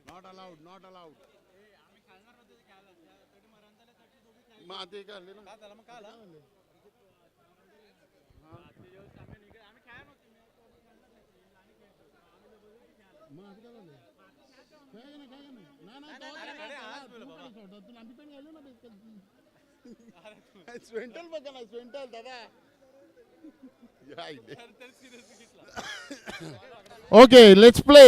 Not allowed not allowed मग ते काय ना स्वेंटल बघा ना स्वेंटल दादा ओके लेट्स प्ले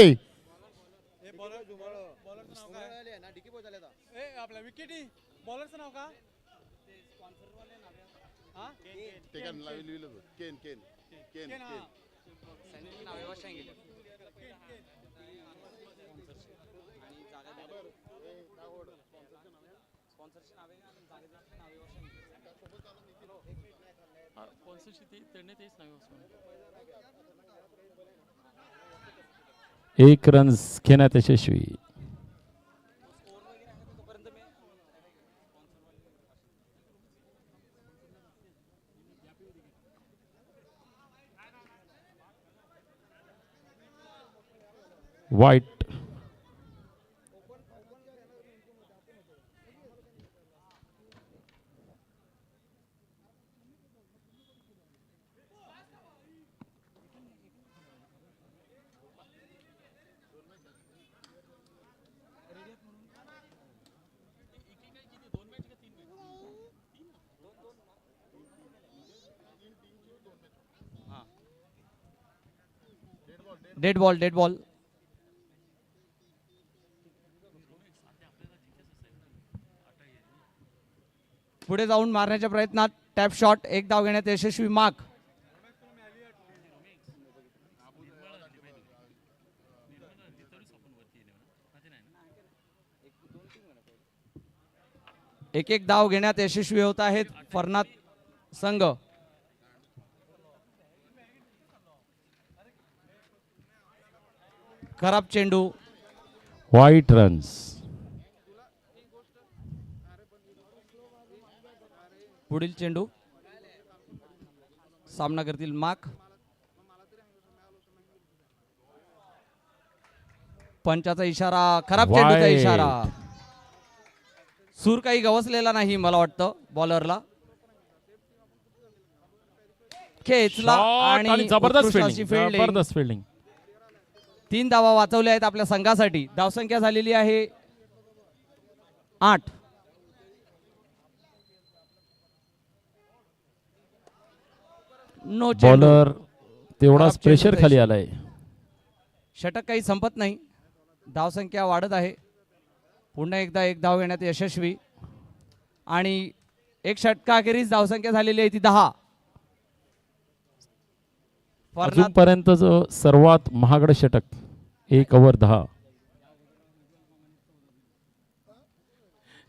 आपल्या विकेटी बॉलरचं नाव का ते काय लिहिलं केन केन केन केन एक रन घेण्यात यशस्वी. वाईट. Dead ball dead ball. पुढे जाऊन मारण्याच्या प्रयत्नात टॅप शॉट. एक धाव घेण्यात यशस्वी. मार्क. एक एक धाव घेण्यात यशस्वी होत आहेत फरनाद संघ. खराब चेंडू. वाईट रन्स. पुढील चेंडू सामना करतील मार्क. पंचाचा इशारा. खराब चेंडूचा इशारा. सूर काही गवसलेला नाही मला वाटतं बॉलरला. खेचला आणि जबरदस्त फिल्डिंग. 3 धावा वाचवल्या आहेत आपल्या संघासाठी. धावसंख्या झालेली आहे 8. नो चेंडू. बॉलर तेवढाच प्रेशर खाली आलाय. षटक काही संपत नाही. धावसंख्या वाढत आहे. पुन्हा एकदा एक धाव घेण्यात यशस्वी आणि एक षटकाखेरीज धावसंख्या झालेली आहे ती 10. अजूनपर्यंत सर्वात महागड षटक 1 ओव्हर 10.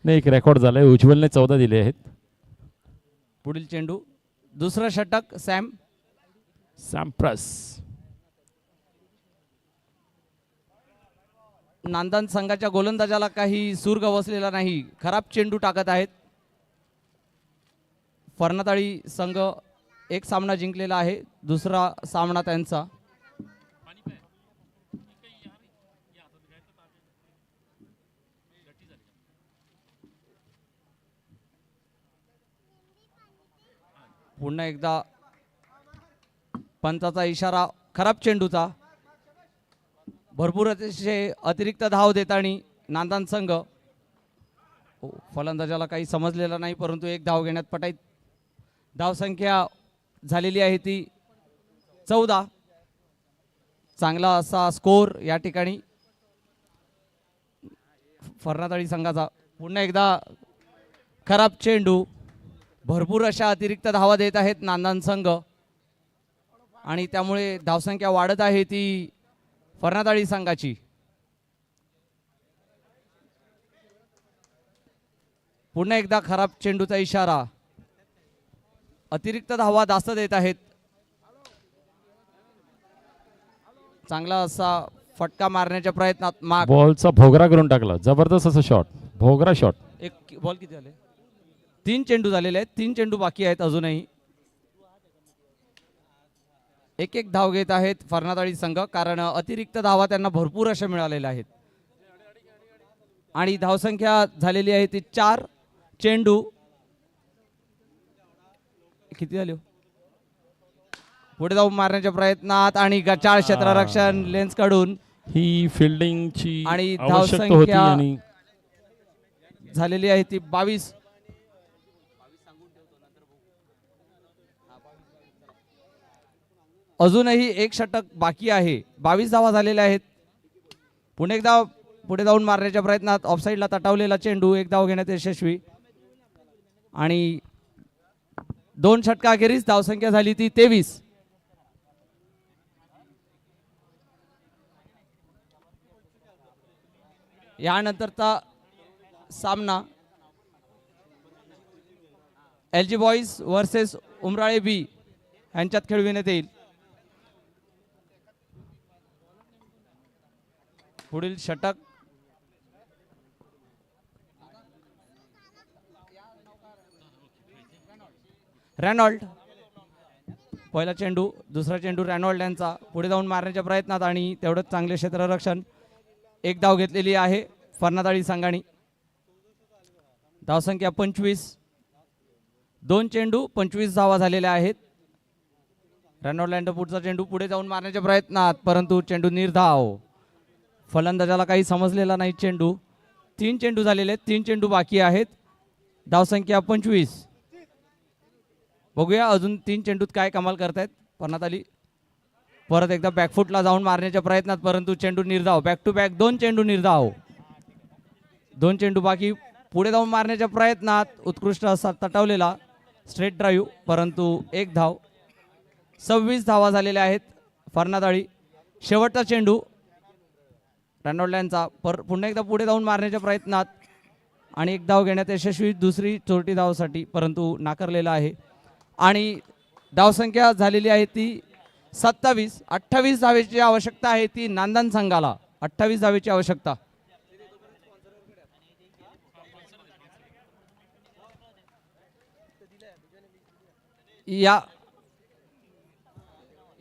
नाही एक रेकॉर्ड झालाय. उज्ज्वलने 14 दिले आहेत. पुढील चेंडू दुसरं षटक सॅम्प्रस. नांदन संघाच्या गोलंदाजाला काही सूर गवसलेला नाही. खराब चेंडू टाकत आहेत. फर्नाताळी संघ एक सामना जिंकलेला आहे. दुसरा सामना त्यांचा. पुन्हा एकदा पंचाचा इशारा. खराब चेंडूचा. भरपूर अतिरिक्त धाव देताना नांदन संघ. फलंदाजाला काही समजलेलं नाही परंतु एक धाव घेण्यात पटाईत. धावसंख्या झालेली आहे ती 14. चांगला असा स्कोर या ठिकाणी फर्नाताळी संघाचा. पुन्हा एकदा खराब चेंडू. भरपूर अशा अतिरिक्त धावा देत आहेत नांदन संघ आणि त्यामुळे धावसंख्या वाढत आहे ती फर्नाताळी संघाची. पुन्हा एकदा खराब चेंडूचा इशारा. अतिरिक्त धावा जास्त देत आहेत. चांगला असा फटका मारण्याच्या प्रयत्नात बॉलचा भोगरा करून टाकला. जबरदस्त असा शॉट. भोगरा शॉट. एक बॉल किती झाले? 3 चेंडू झालेले आहेत. 3 चेंडू बाकी आहेत अजूनही. एक एक धाव घेत आहेत फर्नातळी संघ, कारण अतिरिक्त धावा त्यांना भरपूर अशा मिळालेल्या आहेत. आणि धावसंख्या झालेली आहे ती 4. चेंडू किती झाले हो? पुढे जाऊन मारण्याच्या प्रयत्नात आणि गचाळ क्षेत्ररक्षण लेन्स कडून ही फिल्डिंगची आणि आवश्यकता होती धावसंख्या आणि झालेली आहे ती 22. अजूनही एक षटक बाकी आहे. 22 धावा झालेल्या आहेत. पुणे एकदा पुढे जाऊन मारण्याच्या प्रयत्नात ऑफसाईडला तटावलेला चेंडू एक धाव घेण्यात यशस्वी आणि 2 षटकाखेरीज धावसंख्या झाली ती 23. यानंतरचा सामना LG बॉईज वर्सेस उमराळे बी यांच्यात खेळविण्यात येईल. पुढील षटक रॅनॉल्ड. पहिला चेंडू, दुसरा चेंडू रॅनॉल्ड यांचा. पुढे जाऊन मारण्याच्या प्रयत्नात आणि तेवढंच चांगले क्षेत्ररक्षण. एक धाव घेतलेली आहे फर्नातळी संघाने. धावसंख्या 25. 2 चेंडू 25 धावा झालेल्या आहेत. रॅनॉल्ड पुढचा चेंडू पुढे जाऊन मारण्याच्या प्रयत्नात, परंतु चेंडू निर्धाव. फलंदाजाला काही समजलेला नाही चेंडू. 3 चेंडू झालेले आहेत, 3 चेंडू बाकी आहेत. धावसंख्या 25. बघूया अजून 3 चेंडूत काय कमाल करतायत फर्नातळी. परत एकदा बॅकफुटला जाऊन मारण्याच्या प्रयत्नात, परंतु चेंडू निर्धाव. बॅक टू बॅक 2 चेंडू निर्धाव. 2 चेंडू बाकी. पुढे जाऊन मारण्याच्या प्रयत्नात उत्कृष्ट असा तटावलेला स्ट्रेट ड्राईव्ह, परंतु एक धाव. 26 धावा झालेल्या आहेत फर्नातळी. शेवटचा चेंडू रॅनॉल्ड यांचा. पुन्हा एकदा पुढे जाऊन मारण्याच्या प्रयत्नात आणि एक धाव घेण्यात यशस्वी. दुसरी चोरटी धावसाठी, परंतु नाकारलेला आहे. आणि धावसंख्या झालेली आहे ती 27. 28 धावेची आवश्यकता आहे ती नांदण संघाला. 28 धावेची आवश्यकता.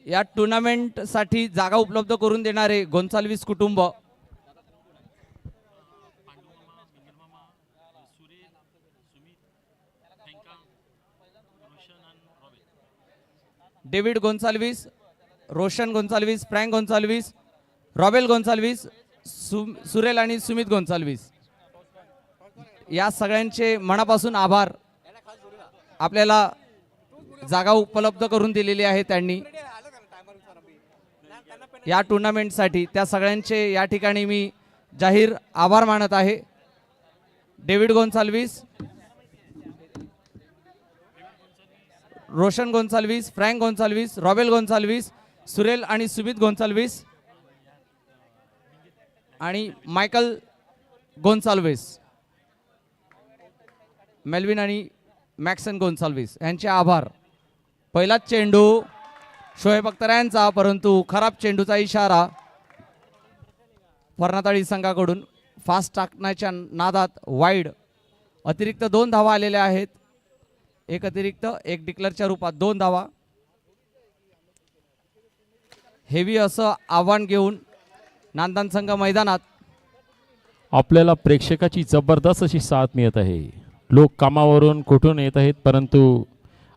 या टुर्नामेंट साठी जागा उपलब्ध करून देणारे गोन्साल्विस कुटुंब, डेव्हिड गोन्साल्विस, रोशन गोन्साल्विस, फ्रँक गोन्साल्विस, रॉबेल गोन्साल्विस, सुरेल आणि सुमित गोन्साल्विस, या सगळ्यांचे मनापासून आभार. आपल्याला जागा उपलब्ध करून दिलेली आहे त्यांनी या टुर्नामेंटसाठी. त्या सगळ्यांचे या ठिकाणी मी जाहीर आभार मानत आहे. डेव्हिड गोन्साल्विस, रोशन गोन्साल्विस, फ्रँक गोन्साल्विस, रॉबेल गोन्साल्विस, सुरेल आणि सुमित गोन्साल्विस आणि मायकल गोन्साल्विस, मेल्विन आणि मॅक्सन गोन्साल्विस यांचे आभार. पहिलाच चेंडू शोएब अख्तर यांचा, परंतु खराब चेंडूचा इशारा फर्नातळी संघाकडून. फास्ट टाकण्याच्या नादात वाईड. अतिरिक्त 2 धावा आलेल्या आहेत. एक अतिरिक्त, एक डिक्लेअरच्या रूपात 2 धावा. हेवी असं आव्हान घेऊन नांदण संघ मैदानात. आपल्याला प्रेक्षकाची जबरदस्त अशी साथ मिळत आहे. लोक कामावरून कुठून येत आहेत, परंतु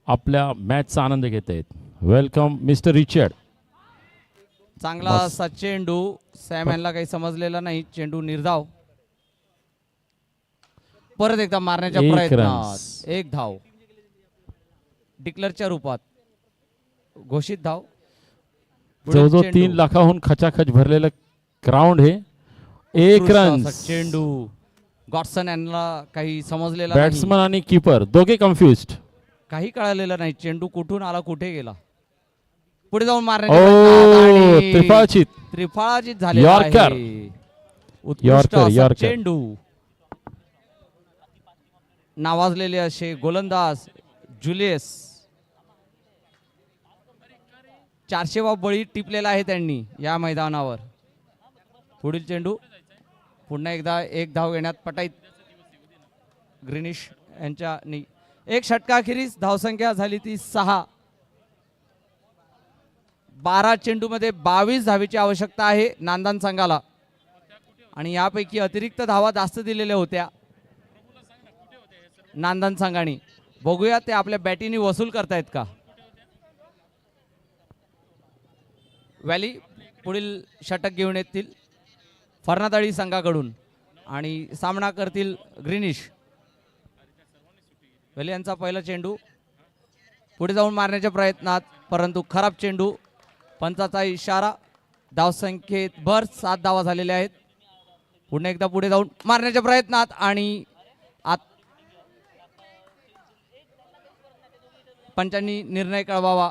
आपल्या मॅचचा आनंद घेत आहेत. Welcome mister Richard. चांगला असा चेंडू. सॅम यांना काही समजलेला नाही. चेंडू निर्धाव. परत एकदा मारण्याच्या प्रयत्नात एक धाव. डिक्लेअरच्या रूपात घोषित धाव. जवळजवळ 3 लाखाहून खचाखच भरलेलं ग्राउंड हे. 1 रन. चेंडू गॉडसन यांना काही समजलेला बॅट्समन आणि कीपर दोघे कन्फ्युज्ड. काही कळालेलं नाही. चेंडू कुठून आला, कुठे गेला. पुढे जाऊन त्रिफळाचित झाले. चेंडू नावाजलेले असे गोलंदाज जुलियस. 400वा बळी टिपलेला आहे त्यांनी या मैदानावर. पुढील चेंडू पुन्हा एकदा एक धाव घेण्यात पटाईत ग्रीनिश यांच्या. एक षटकाखेरीज धावसंख्या झाली ती 6. 12 चेंडूमध्ये 22 धावेची आवश्यकता आहे नांदण संघाला आणि यापैकी अतिरिक्त धावा जास्त दिलेल्या होत्या नांदण संघाने. बघूया ते आपल्या बॅटीने वसूल करतायत का. व्हॅली पुढील षटक घेऊन येतील फर्नातळी संघाकडून आणि सामना करतील ग्रीनिश. व्हॅली यांचा पहिला चेंडू पुढे जाऊन मारण्याच्या प्रयत्नात परंतु खराब चेंडू. पंचाचा इशारा. धावसंख्येत भर 7 धावा झालेल्या आहेत. पुन्हा एकदा पुढे जाऊन मारण्याच्या प्रयत्नात आणि पंचांनी निर्णय कळवावा.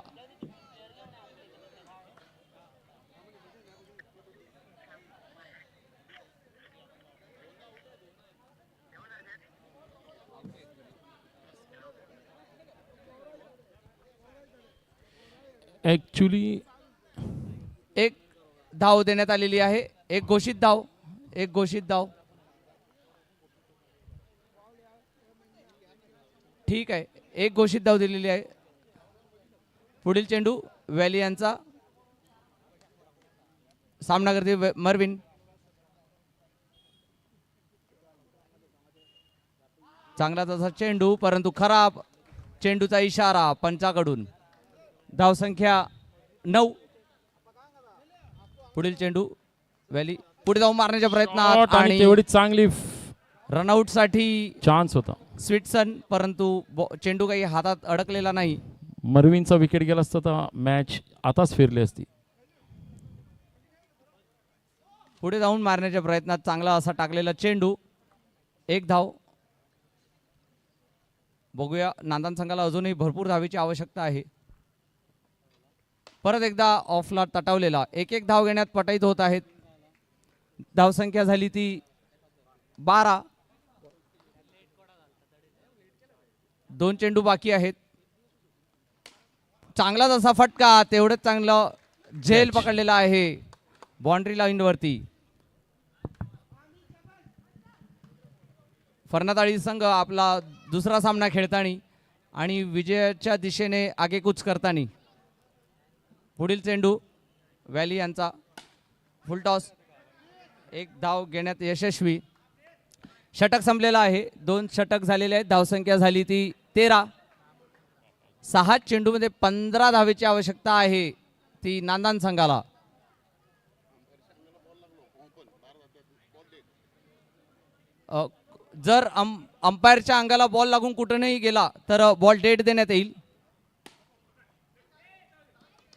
ॲक्च्युली एक धाव देण्यात आलेली आहे. एक घोषित धाव. एक घोषित धाव. ठीक आहे. एक घोषित धाव दिलेली आहे. पुढील चेंडू व्हॅली यांचा. सामना करते मर्विन. चांगला तसा चेंडू परंतु खराब. चेंडूचा इशारा पंचाकडून. धावसंख्या 9. पुढील चेंडू व्हॅली पुढे जाऊन मारण्याच्या प्रयत्नात आणि तेवढी चांगली रनआउट साठी चान्स होता स्वीटसन परंतु चेंडू काही हातात अडकलेला नाही. मर्विनचा विकेट गेला असता तर मॅच आताच फिरली असती. पुढे जाऊन मारण्याच्या प्रयत्नात चांगला असा टाकलेला चेंडू. एक धाव. बघूया नांदण संघाला अजूनही भरपूर धावेची आवश्यकता आहे. परत एकदा ऑफला तटावलेला. एक एक धाव घेण्यात पटाईत होत आहेत. धावसंख्या झाली ती 12. 2 चेंडू बाकी आहेत. चांगला जसा फटका. तेवढंच चांगलं झेल पकडलेला आहे बाउंड्री लाईन वरती. फर्नातळी संघ आपला दुसरा सामना खेळताना आणि विजयाच्या दिशेने आगेकूच करताना. पुढील चेंडू व्हॅली यांचा. फुल टॉस. एक धाव घेण्यात यशस्वी. षटक संपलेला आहे. 2 षटक झालेले आहेत. धावसंख्या झाली ती 13. 6 चेंडूमध्ये 15 धावेची आवश्यकता आहे ती नांदण संघाला. जर अंपायरच्या अंगाला बॉल लागून कुठूनही गेला तर बॉल डेड देण्यात येईल.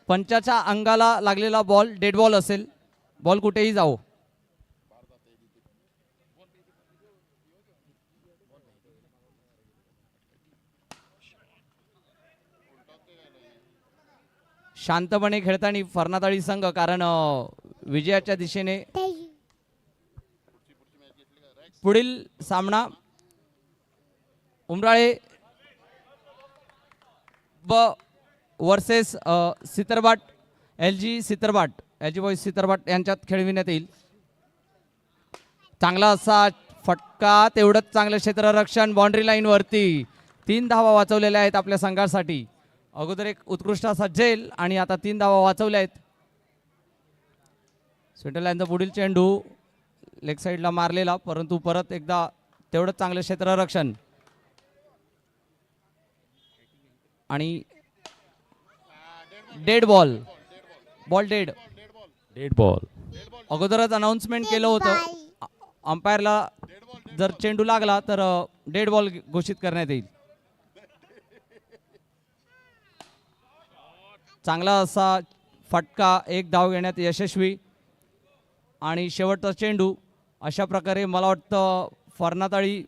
पंचाच्या अंगाला लागलेला बॉल डेड बॉल असेल. बॉल कुठेही जाओ. शांतपणे खेळताना फर्नातळी संघ कारण विजयाच्या दिशेने. पुढील सामना Umrale versus सितरबाट. LG सितरबाट. LG boys सितरबाट यांच्यात खेळविण्यात येईल. चांगला असा फटका. तेवढंच चांगलं क्षेत्ररक्षण बाउंड्री लाईन वरती. 3 धावा वाचवलेल्या आहेत आपल्या संघासाठी. अगोदर एक उत्कृष्ट असा झेल आणि आता 3 धावा वाचवल्या आहेत. स्विटरलँडचा पुढील चेंडू लेग साईडला मारलेला परंतु परत एकदा तेवढंच चांगलं क्षेत्ररक्षण आणि dead ball. Ball dead. Dead ball. अगोदरच अनाउन्समेंट केलं होतं अंपायरला जर चेंडू लागला तर डेड बॉल घोषित करण्यात येईल. चांगला असा फटका. एक धाव घेण्यात यशस्वी आणि शेवटचा चेंडू. अशा प्रकारे मला वाटतं फर्नातळी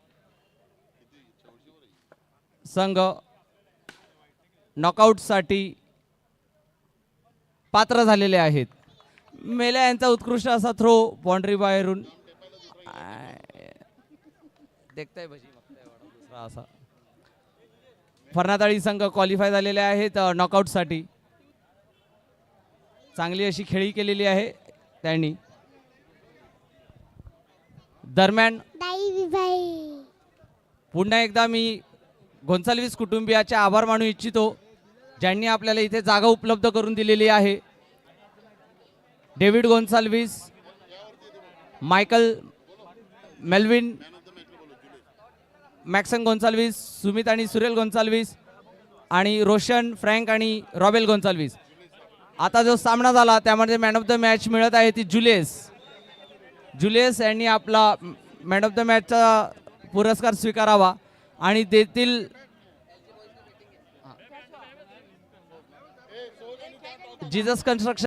संघ नॉकआउटसाठी पात्र झालेले आहेत. मेल्या यांचा उत्कृष्ट असा थ्रो बाउंड्री बाहेरून. देखताय भजी दुसरा असा. फर्नातळी संघ क्वालिफाय झालेले आहेत नॉकआउटसाठी. चांगली अशी खेळी केलेली आहे त्यांनी. दरम्यान पुन्हा एकदा मी गोन्साल्विस कुटुंबियाचे आभार मानू इच्छितो ज्यांनी आपल्याला इथे जागा उपलब्ध करून दिलेली आहे. David Gonsalves, Michael Melvin, Maxson Gonsalves, Sumit आणि सुरेल गोन्साल्विस आणि रोशन, फ्रँक आणि रॉबेल गोन्साल्विस. आता जो सामना झाला त्यामध्ये मॅन ऑफ द मॅच मिळत आहे ती जुलियस यांनी आपला मॅन ऑफ द मॅचचा पुरस्कार स्वीकारावा आणि देतील जीसस कन्स्ट्रक्शन